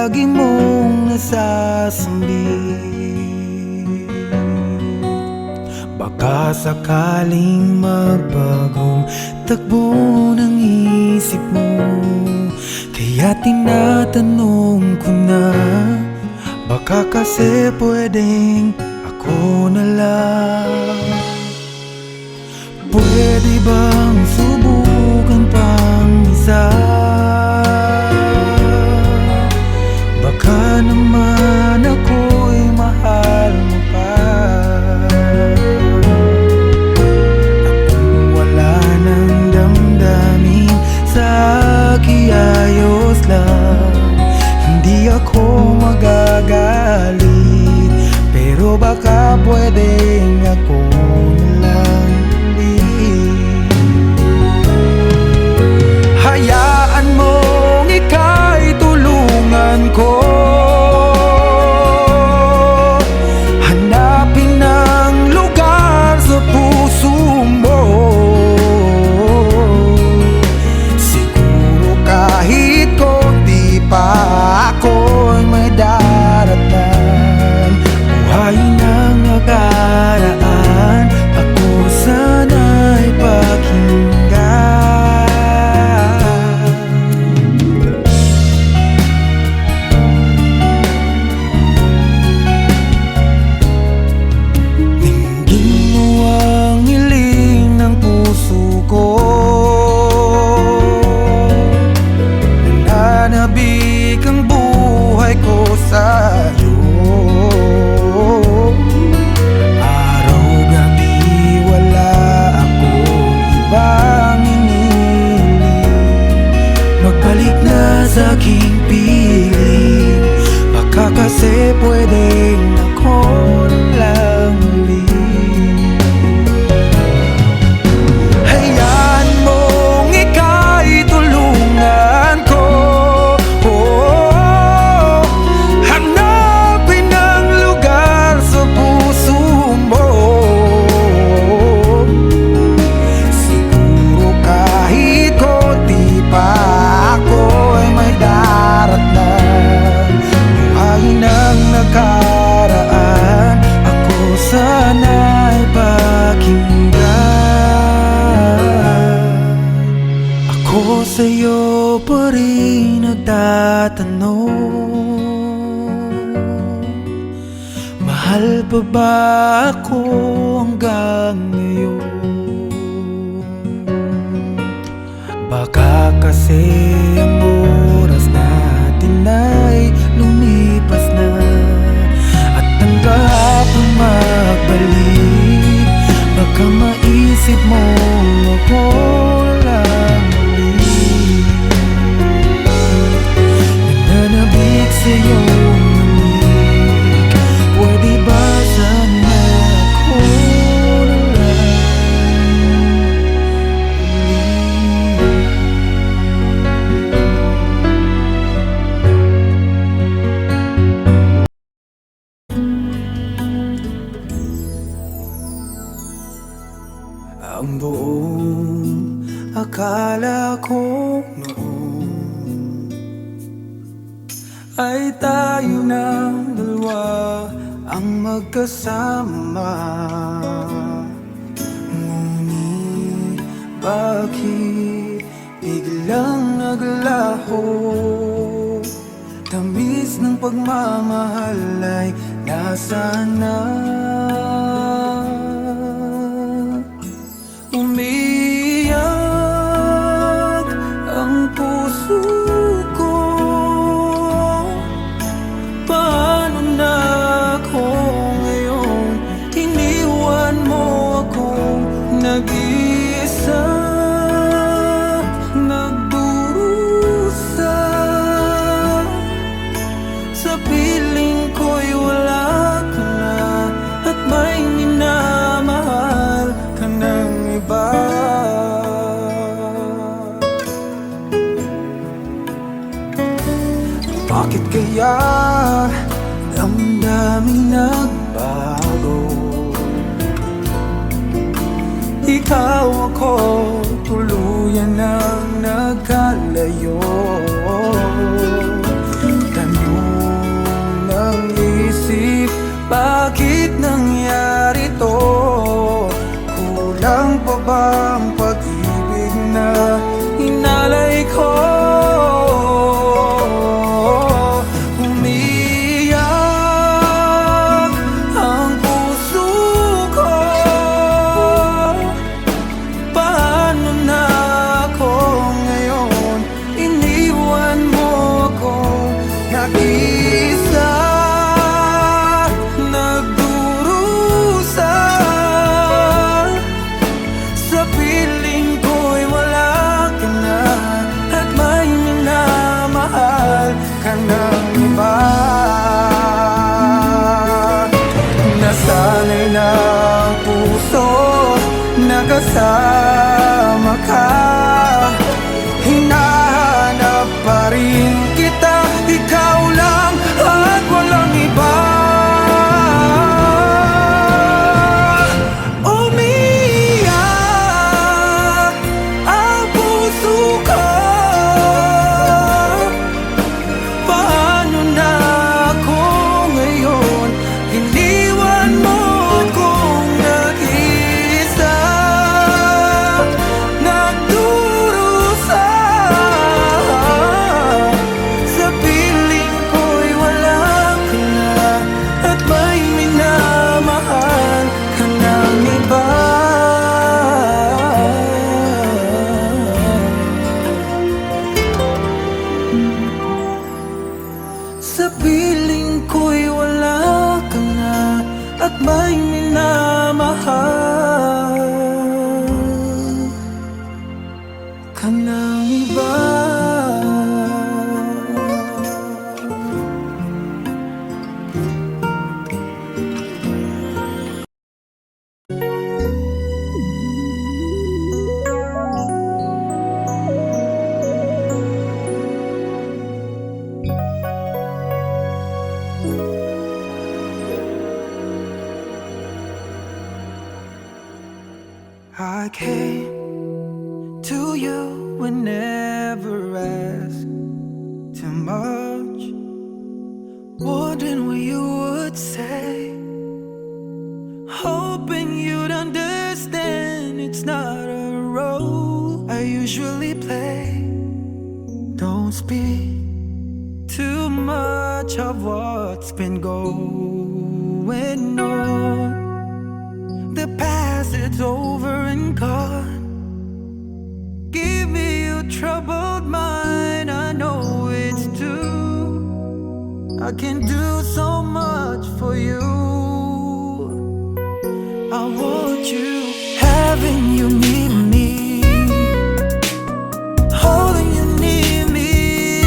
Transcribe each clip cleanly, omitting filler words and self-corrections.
lagi mong nasasambi. Baka sakaling magbagong takbo ng isip mo, kaya tinatanong ko na, baka kasi pwedeng ako na lang. Pwede bang subukan pang isa? Baka naman ako'y mahal mo pa. At kung wala nang damdamin sa kiayos lang, hindi ako magagalit. Pero baka pwedeng ako na lang. Hayaan mong ika'y tulungan ko, hanapin ang lugar sa puso mo. Siguro kahit konti pa ako'y may daratan. Buhayin ang nakaraan, ako sana'y pakinggan. Nananabik ang buhay ko sa'yo. Araw-gabi wala akong ibang iniling. Magbalik na sa aking piling, baka kasi pwedeng ako lang ulit. Hayaan mong ika'y tulungan ko, hanapin ang lugar sa puso mo. Siguro kahit konti pa ako'y may daratan. Buhayin ang nakaraan, ako sana'y pakinggan. Ako sa'yo pa rin nagtatanong, mahal pa ba ako hanggang ngayon? Baka kasi ang oras natin ay lumipas na, at ang kahapon magbalik. Baka maisip mo ako lang ulit. Nananabik sa'yo ulit. Pwede ba sana ako na lang ulit? Ang buong akala ko noon ay tayo ng dalawa ang magkasama. Ngunit bakit biglang naglaho? Tamis ng pagmamahal ay nasaan na? Umiyak ang puso ko. Paano na ako ngayon? Iniwan mo akong nag-iisa, nagdurusa. Sa piling ko'y wala ka na, at may minamahal ka ng iba. Bakit kaya damdaming nagbago? Ikaw ako, tuluyan ang nagkalayo. Tanong ka ng iba. Nasanay na ang puso, nakasama ka. Hinahanap pa rin kita, ikaw lang at walang iba. Umiyak ang puso ko. Paano na ako ngayon? Iniwan mo kong nag-iisa, nagdurusa. Sa piling ko'y wala ka na, at may minamahal ka ng iba. Sa piling ko'y wala ka na, at may minamahal ka ng iba. I came to you and never asked too much, wondering what you would say, hoping you'd understand it's not a role I usually play. Don't speak too much of what's been going on. The past, it's over and gone. Give me your troubled mind, I know it's true. I can do so much for you. I want you, having you near me, holding you near me.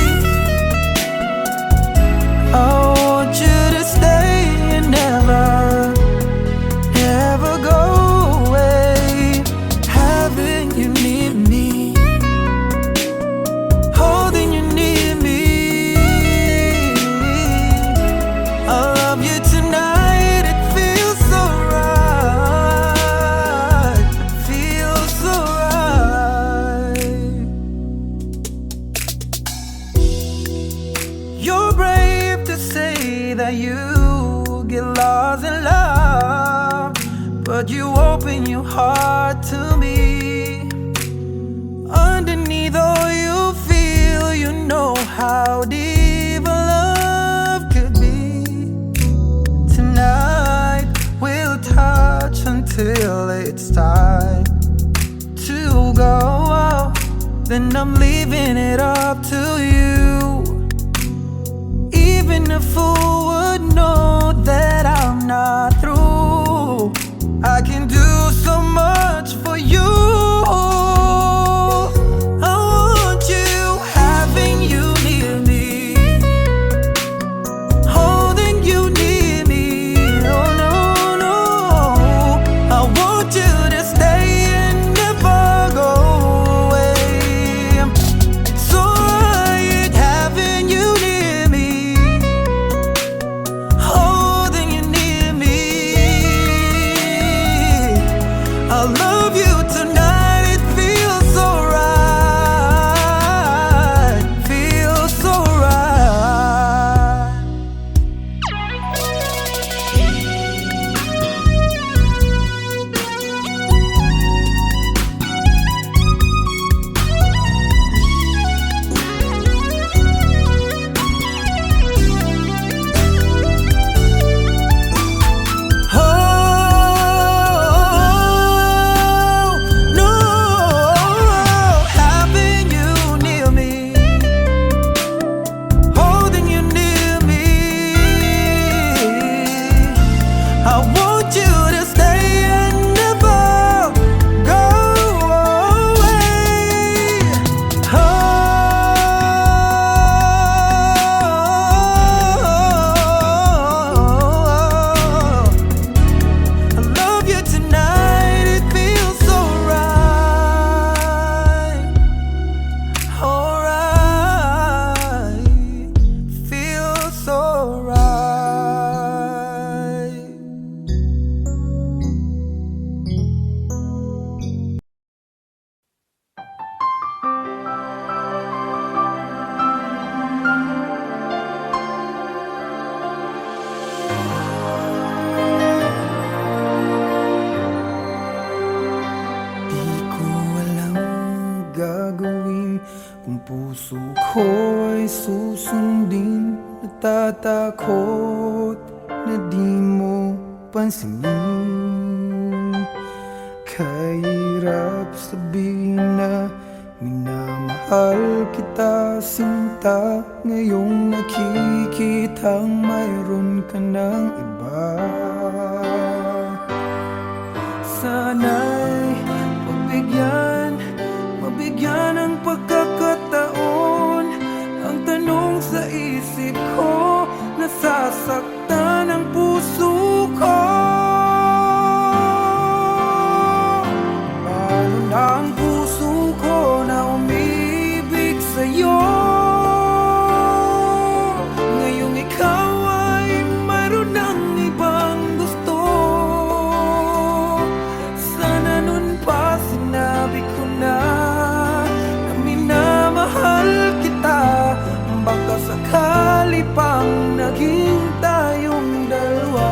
I want you to stay and never go away. Having you near me, holding you near me. I love you tonight, it feels so right, feels so right. You're brave to say that you get lost in love, but you open your heart to me. Underneath all you feel, you know how deep a love could be. Tonight we'll touch until it's time to go. Then I'm leaving it up to you. Even a fool would know that I'm not through. I can do so much for you. I want you, having you near me, holding you near me. Oh no, no, I want you to stay and never go away. It's alright, pusong din natatakot na di mo pansinin. Kahirap sabihin na minamahal kita sinta, ngayong nakikitang mayroon ka ng iba. Sana'y mabigyan ng pagkakataon. Ang tanong sa isip ko, nasasaktan ang puso ko. Paano na ang puso ko na umibig sa'yo? Ngayong ikaw ay mayroon ng ibang gusto. Sana nun pa sinabi ko na minamahal kita. Baka sakali pang naging tayong dalawa.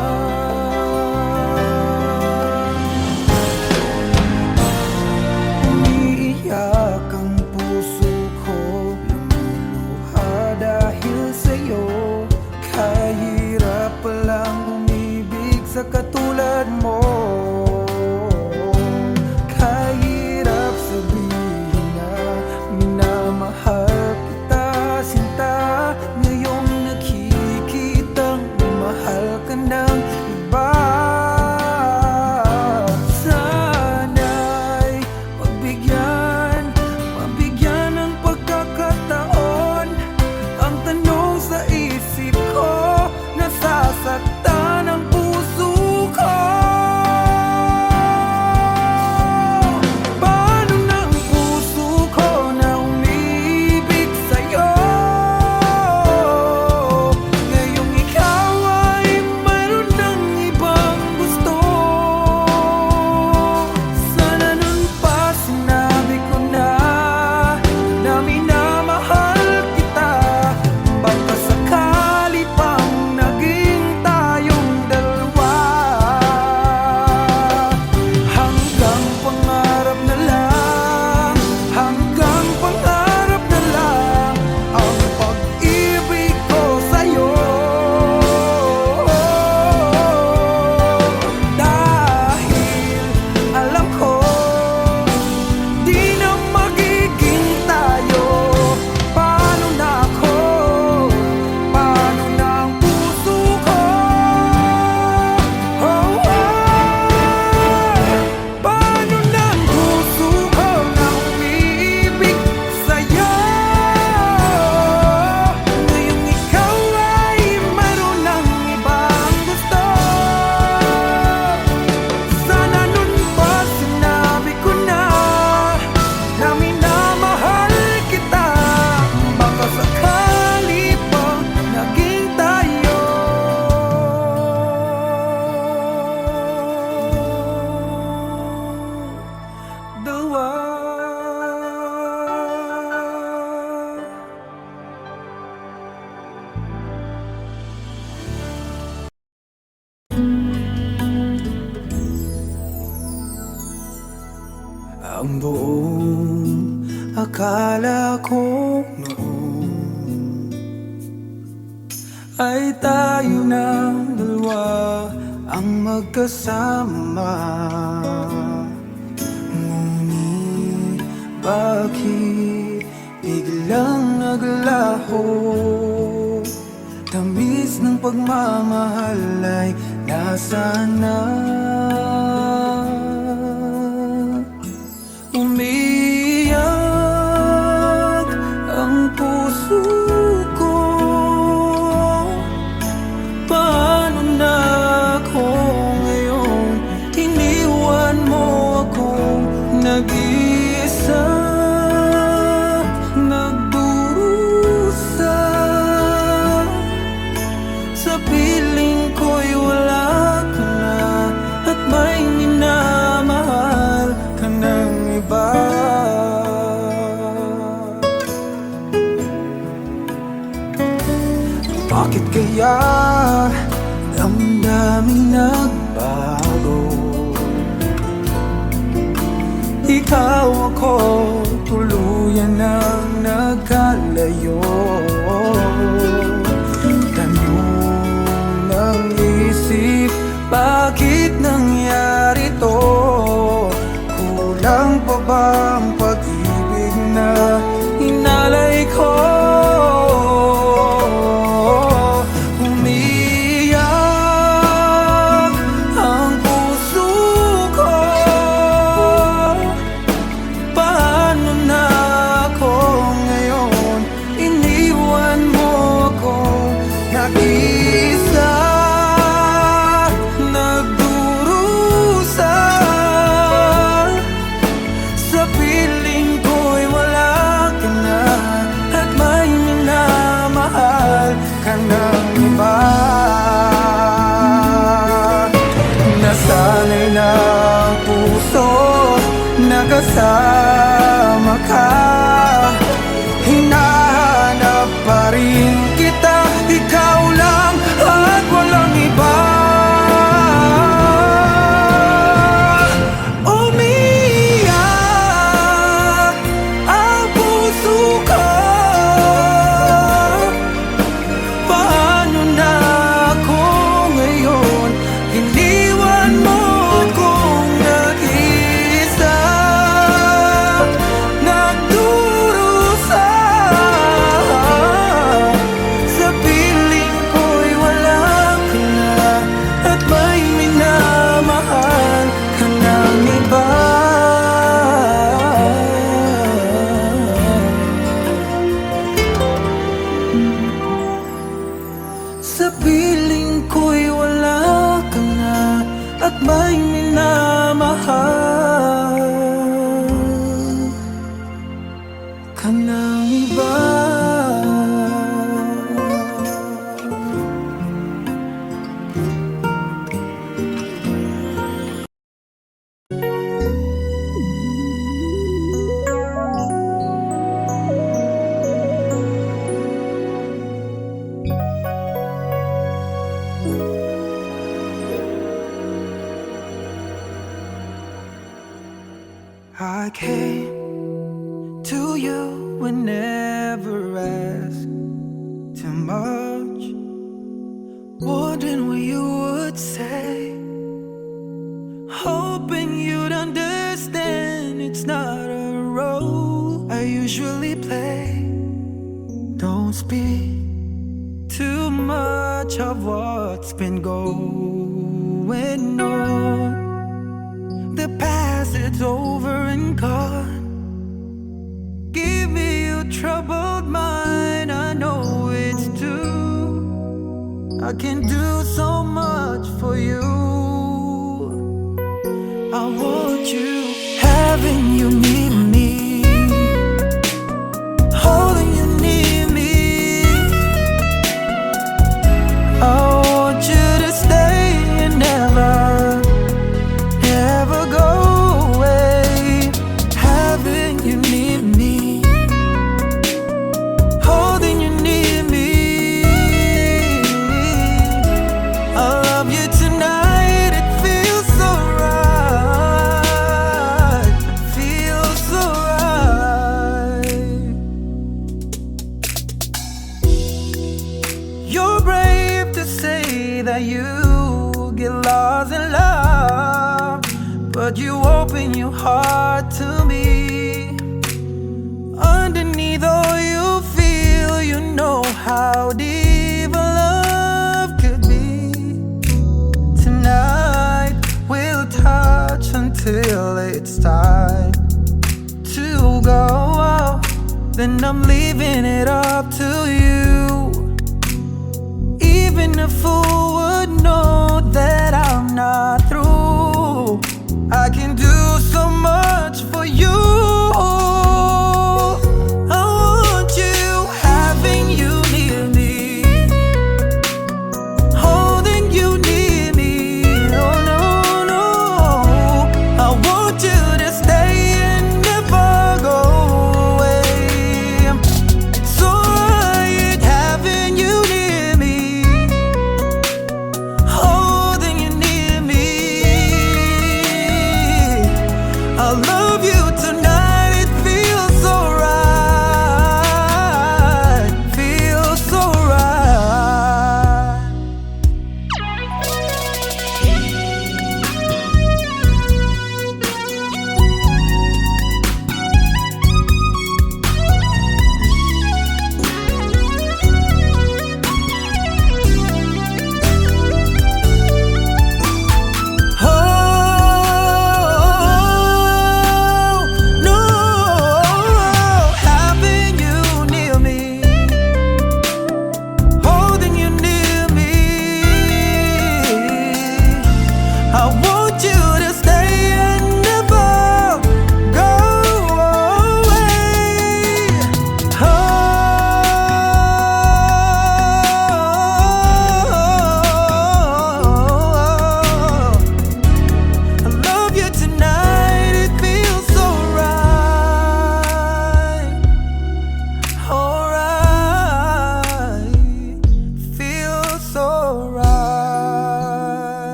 Umiiyak ang puso ko, lumuluha dahil sa'yo. Kahirap palang umibig sa katulad mo. Kahirap sabihin na minamahal kita sinta, ngayong nakikitang mahal ka ng iba. Sana'y mabigyan ng pagkakataon. Ang tanong sa isip ko, nasasaktan ang puso ko. Paano na ang puso ko na umibig sa'yo? Ngayong ikaw ay mayroon ng ibang gusto. Sana nun pa sinabi ko na minamahal kita. Baka sakali pang naging tayong dalawa. Hanggang pangarap na lang, hanggang pangarap na lang ang pag-ibig ko sa'yo. Dahil alam ko di na magiging tayo. Paano na ako? Paano na ang puso ko? Oh, paano na ang puso ko na umiibig sa'yo? Ngayong ikaw ay mayroon ng ibang gusto. Sana nun pa sinabi ko na minamahal kita. Baka sakali pang naging tayo dalawa. Ang buong akala ko noon ay tayo ng dalawa ang magkasama. Ngunit bakit biglang naglaho? Tamis ng pagmamahal ay nasaan na? Umiiyak ang puso ko. Paano na ako ngayon? Iniwan mo akong nag-iisa, nagdurusa. Sa piling ko'y wala ka na, at may minamahal ka ng iba. Bakit kaya damdaming nagbago? Ikaw ako tuluyan ng nagkalayo. nag-iisa, nagdurusa. Sa piling ko'y wala ka na, at may minamahal ka ng iba. Nasanay na ang puso na kasama ka, hinahanap pa rin kita, ikaw lang at walang iba. Umiyak ang puso ko, paano na ako ngayon? Iniwan mo kong nag-iisa, nagdurusa. Sa piling ko'y wala ka na, at may minamahal ka ng iba. Sa piling ko'y wala ka na, at may minamahal ka ng iba. I came to you and never asked too much, wondering what you would say, hoping you'd understand it's not a role I usually play. Don't speak too much of what's been going on. The past, it's over and gone. Give me your troubled mind, I know it's true. I can do so much for you. I want you, having you near me, holding you near me. I want you to stay and never, never go away. Having you near me, holding you near me. I love you tonight, it feels so right, feels so right. You're brave to say that you get lost in love, but you open your heart to me. Underneath all you feel, you know how deep a love could be. Tonight we'll touch until it's time to go. Then I'm leaving it up to you. Even a fool would know that I'm not through. I can do so much for you. I want you, having you near me, holding you near me. Oh no, no, I want you to stay and never go away. It's alright.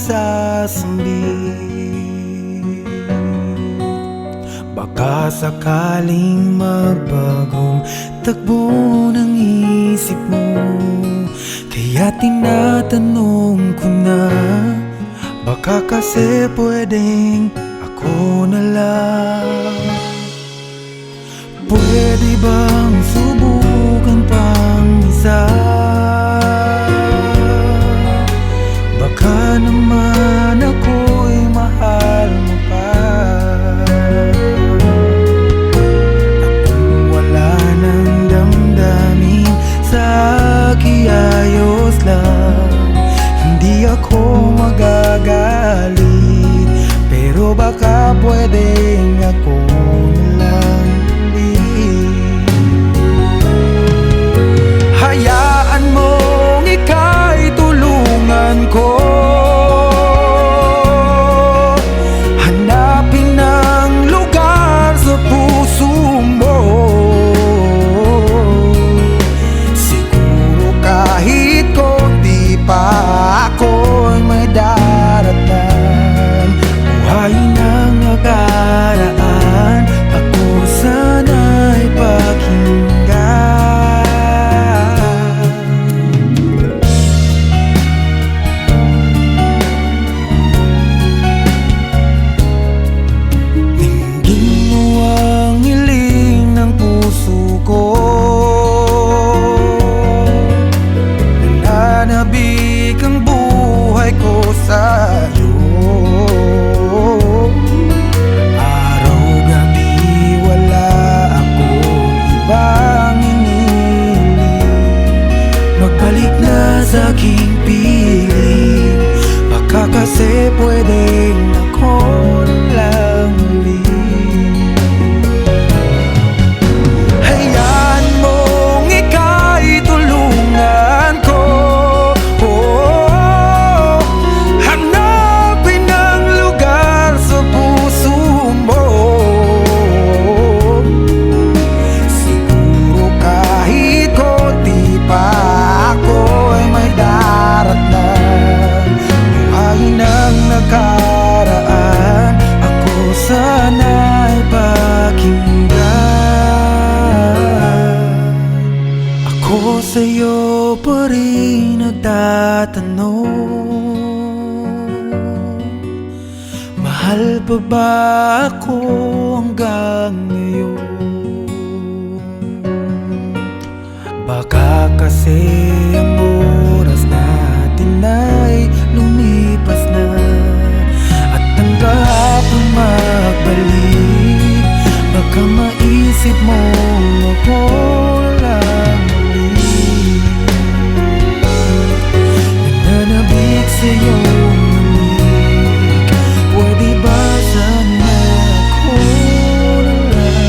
nagsasambit. Baka sakaling magbagong takbo ng isip mo, kaya tinatanong ko na, baka kasi pwedeng ako na lang. Pwede bang subukan pang isa? Baka naman ako'y mahal mo pa. At kung wala nang damdamin sa kiayos lang, hindi ako magagalit. Pero baka pwedeng ako na lang din. Hayaan mong ika'y tulungan ko, hanapin ang lugar sa puso mo. Siguro kahit konti pa ako'y may daratan. Buhayin ang nakaraan, ako sana'y pakinggan. Dinggin mo ang hiling ng puso ko, nananabik ang buhay ko sa'yo. Araw-gabi wala akong ibang hinihiling, magbalik na sa aking piling. Baka kasi pwedeng ako na lang ulit. Hayaan mong ika'y tulungan ko, hanapin ang lugar sa puso mo. Siguro kahit konti pa ako'y may daratan. Buhayin ang nakaraan, ako sana'y pakinggan. Ako sa'yo pa rin nagtatanong, mahal pa ba ako hanggang ngayon? Baka kasi ang oras natin ay lumipas na, at ang kahapon magbalik. Baka maisip mo ako lang ulit, nananabik sa'yo. Pwede ba sana ako na lang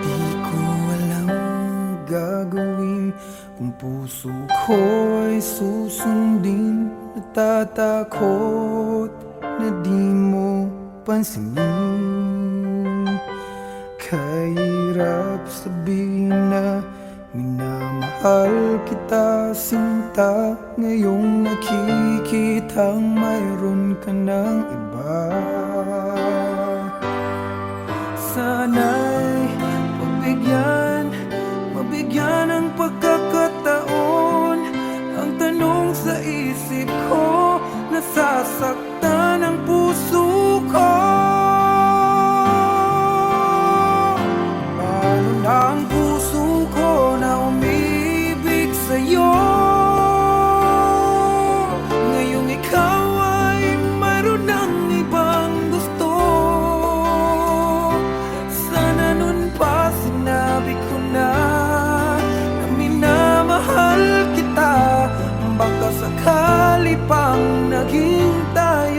di ko alam gagawin kung puso ko ay susundin. Natatakot na di mo pansinin. Kahirap sabihin na minamahal kita, sinta. Ngayong nakikitang mayroon ka ng iba. Sana'y mabigyan ng pagkakataon. Ang tanong sa isip ko, nasasaktan ang puso ko. Paano na ang puso ko na umibig sa'yo? Ngayong ikaw ay mayroon ng ibang gusto. Sana nun pa sinabi ko na minamahal kita. Baka sakali pang naghintay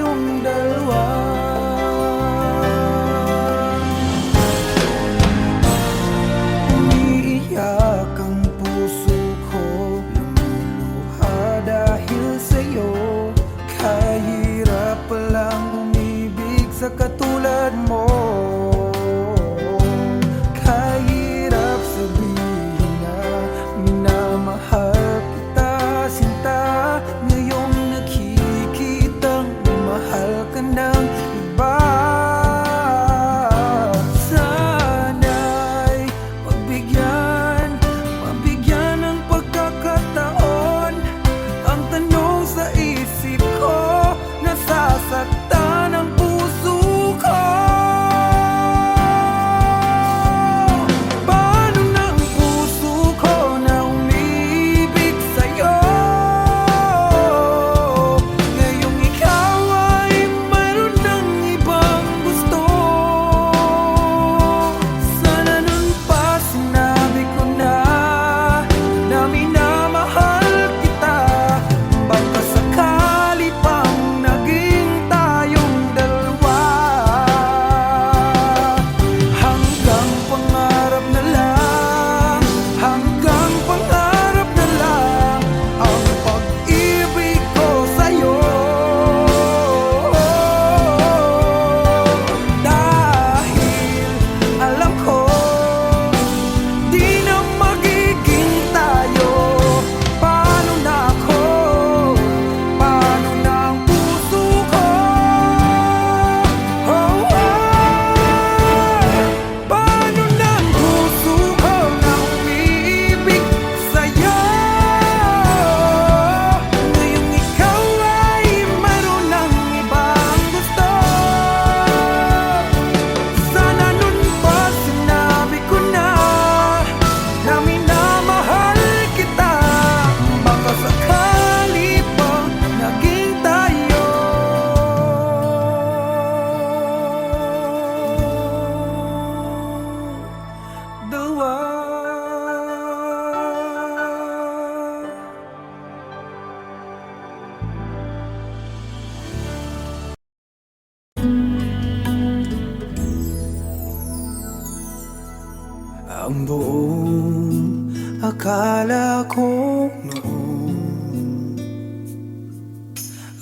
Akala ko noon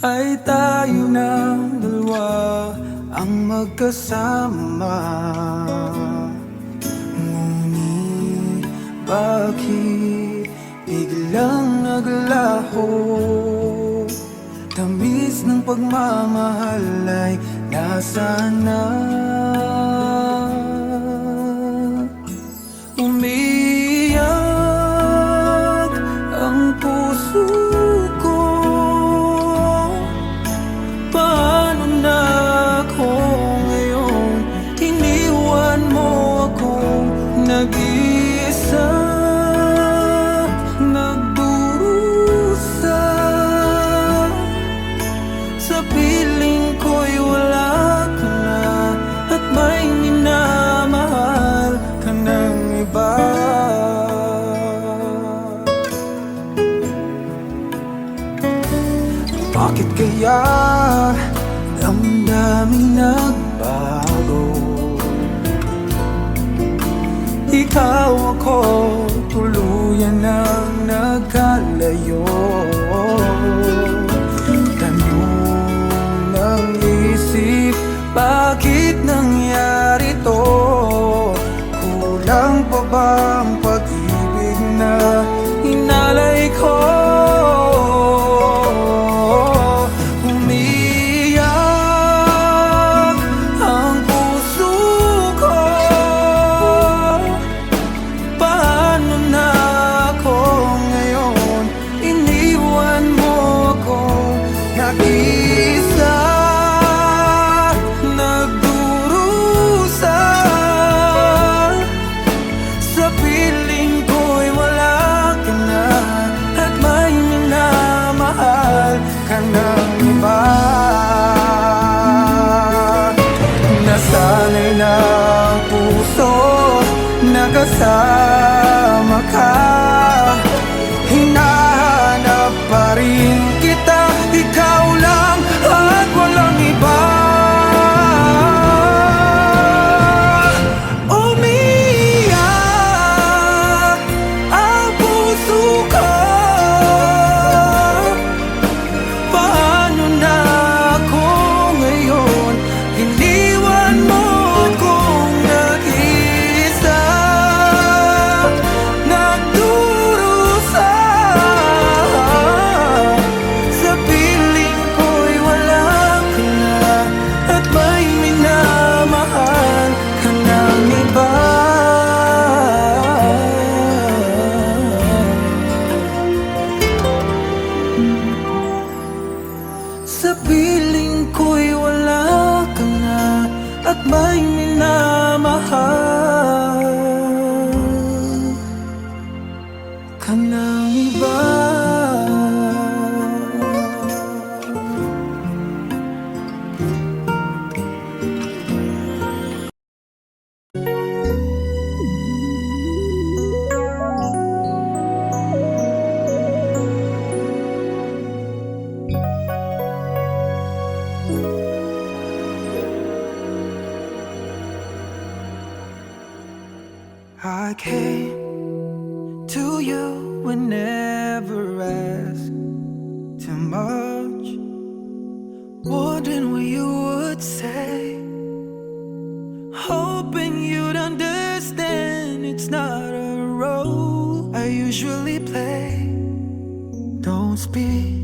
ay tayo ng dalawa ang magkasama. Ngunit bakit biglang naglaho? Tamis ng pagmamahal ay nasaan na? Umiyak ang puso ko. Paano na ako ngayon? Iniwan mo akong nag-iisa, nagdurusa. Sa piling ko'y wala ka na, at may minamahal ka ng iba. Bakit kaya damdaming nagbago? Ikaw ako, tuluyan nang nagkalayo. Tanong ng isip, bakit nangyari to? Kulang pa ba ang pag-ibig na inalay ko? Umiyak ang puso ko. Paano na ako ngayon? Iniwan mo ako nag-isa, nagdurusa. Sa piling ko'y wala ka na, at may minamahal ka ng iba. Nasanay na ang puso, nakasama ka. Hinahanap pa rin kita, ikaw lang at walang iba. Umiyak ang puso ko. Paano na ako ngayon? Iniwan mo akong nag-isa, nagdurusa. Sa piling ko'y wala ka na, at may minamahal ka ng iba. Sa piling ko'y wala ka na, at may minamahal ka ng iba. I came to you and never asked too much, wondering what you would say, hoping you'd understand it's not a role I usually play. Don't speak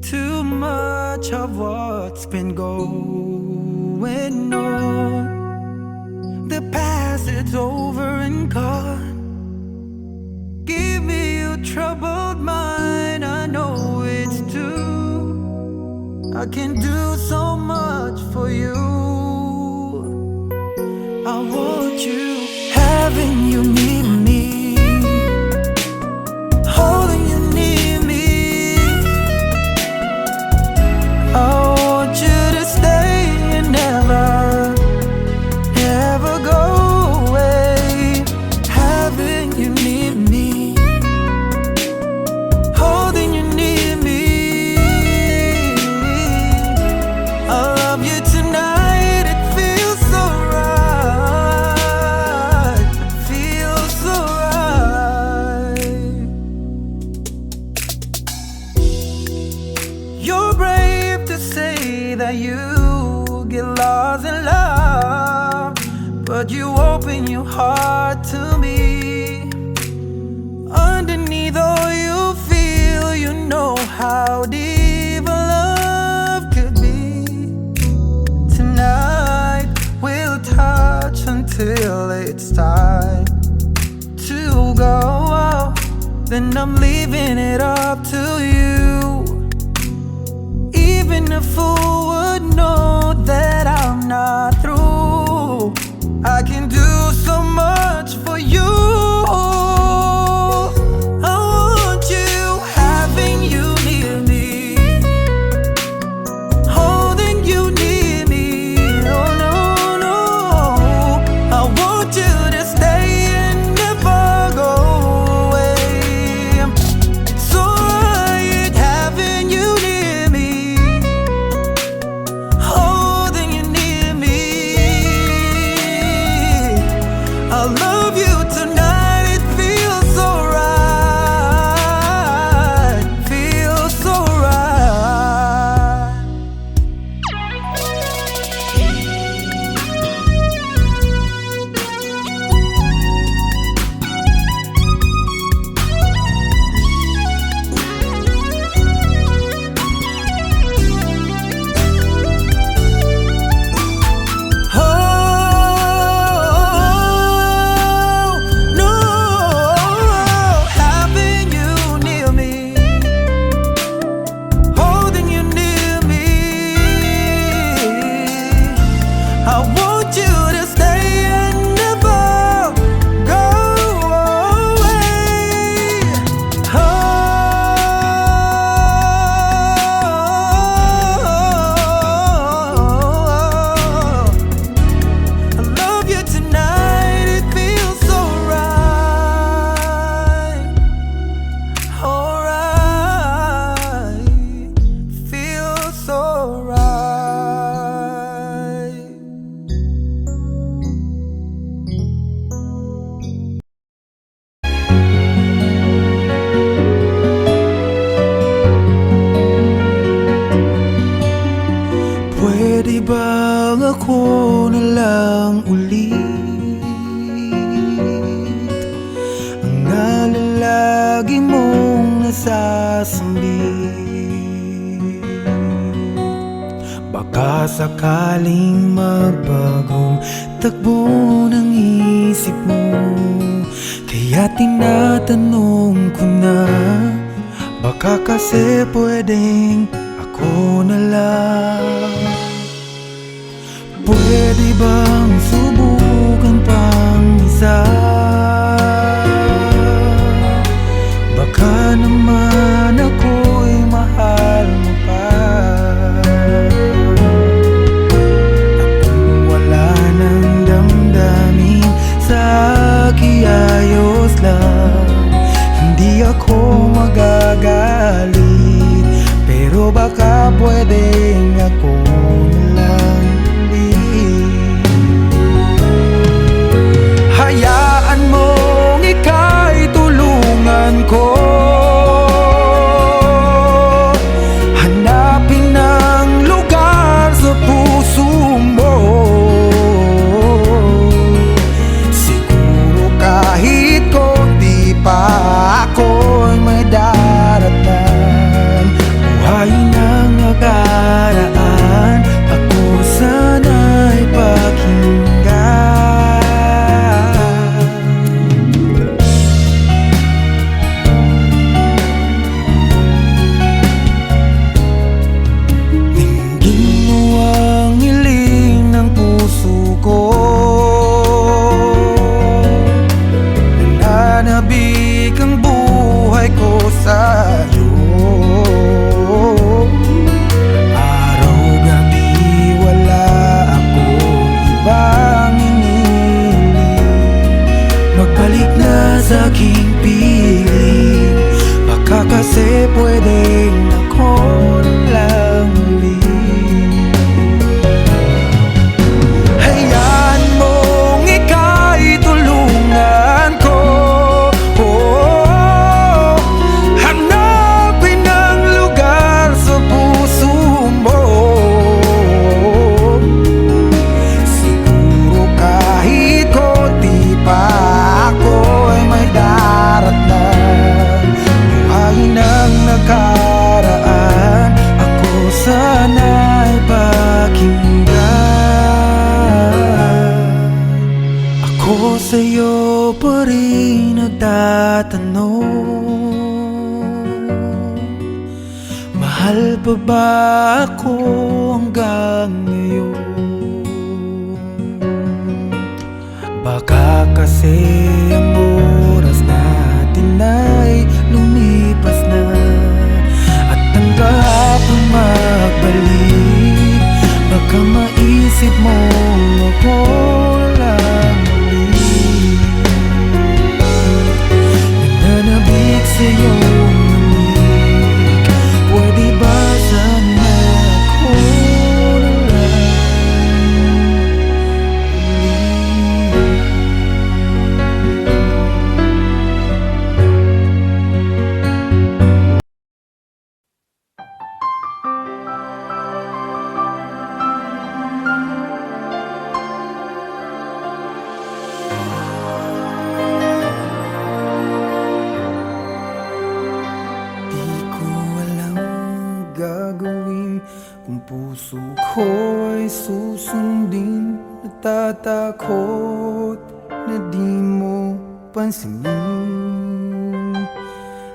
too much of what's been going on. The past, it's over and gone. Give me your troubled mind, I know it's true. I can do so much for you. I want you, having you near me, holding you near me. I want you to stay and never, never go away. Having you near me, holding you near me. I love you tonight, it feels so right. but you open your heart to me. Underneath all you feel, you know how deep a love could be. Tonight we'll touch until it's time to go. Then I'm leaving it up to you. Even a fool would know that I'm not through. I can do so much for you. I want you, having you near me, holding you near me. Oh no, no, I want you to stay and never go away. So right, having you near me, holding you near me. I love you tonight, it feels so right, feels so right. Oh no, having you near me, holding you near me. I want you to stay and never go away. Oh, I love you tonight, it feels so right. Alright, feels so right. Pwede bang ako na lang ulit ang nalalagi mong nasasambit? Baka sakaling magbagong takbo ng isip mo, kaya tinatanong ko na, baka kasi pwedeng ako na lang. Pwede bang subukan pang isa? Baka naman ako'y mahal mo pa. At kung wala nang damdamin sa akin, ayos lang, hindi ako magagalit. Pero baka pwedeng ako na lang ulit. Hayaan mong ika'y tulungan ko, hanapin ang lugar sa puso mo. Siguro kahit konti pa ako'y may daratan. Buhayin ang nakaraan, ako sana'y pakinggan. Dinggin mo ang hiling ng puso ko, nananabik ang buhay ko sa'yo. Araw-gabi wala akong ibang hinihiling, magbalik na sa aking piling. Baka kasi pwedeng ako na lang ulit. Hayaan mong ika'y tulungan ko, hanapin ang lugar sa puso mo. Siguro kahit nagtatanong, mahal pa ba ako hanggang ngayon? Baka kasi ang oras natin ay lumipas na, at ang kahapon magbalik. Baka maisip mo ako lang ulit, nananabik sa iyong lamig. Pwede ba sana ako na lang di ko alam gagawin kung puso ko ay susundin. Natatakot na di mo pansinin.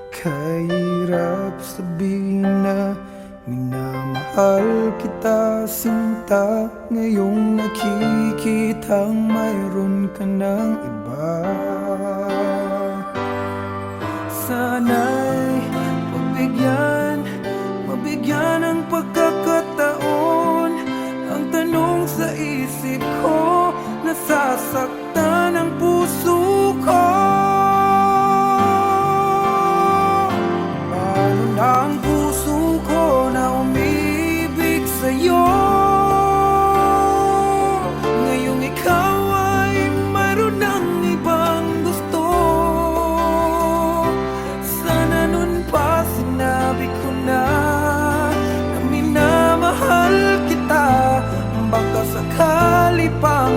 Kahirap sabihin na minamahal kita, sinta. Ngayong nakikitang mayroon ka ng iba. Sana'y mabigyan ng pagkakataon. Ang tanong sa isip ko, nasasaktan ang puso ko. Paano na ang puso ko na umibig sa'yo? Ngayong ikaw ay mayroon ng ibang gusto. Sana nun pa sinabi ko na minamahal kita. Baka sakali pang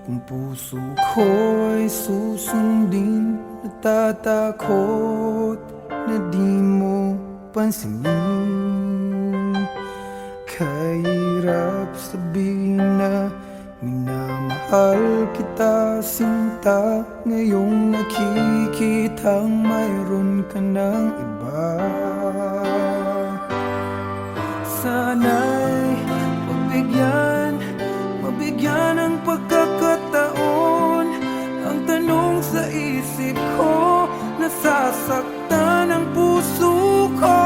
Kung puso ko ay susundin, natatakot na di mo pansinin. Kahirap sabihin na minamahal kita, sinta. Ngayong nakikitang mayroon ka ng iba. Sana'y mabigyan ng pagkakataon. Ang tanong sa isip ko, nasasaktan ang puso ko.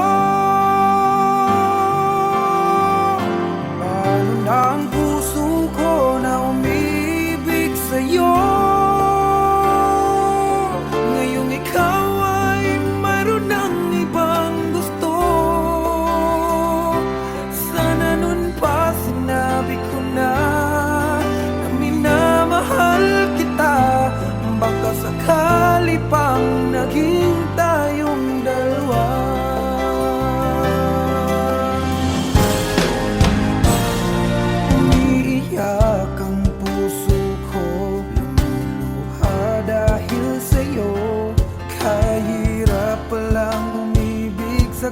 Paano na ang puso ko na umibig sa'yo? Ngayong ikaw ay mayroon ng ibang gusto. Sana nun pa sinabi ko na minamahal kita. Baka sakali pang naging tayong dalawa. Umiiyak ang puso ko, lumuluha dahil sa'yo. Kahirap palang umibig sa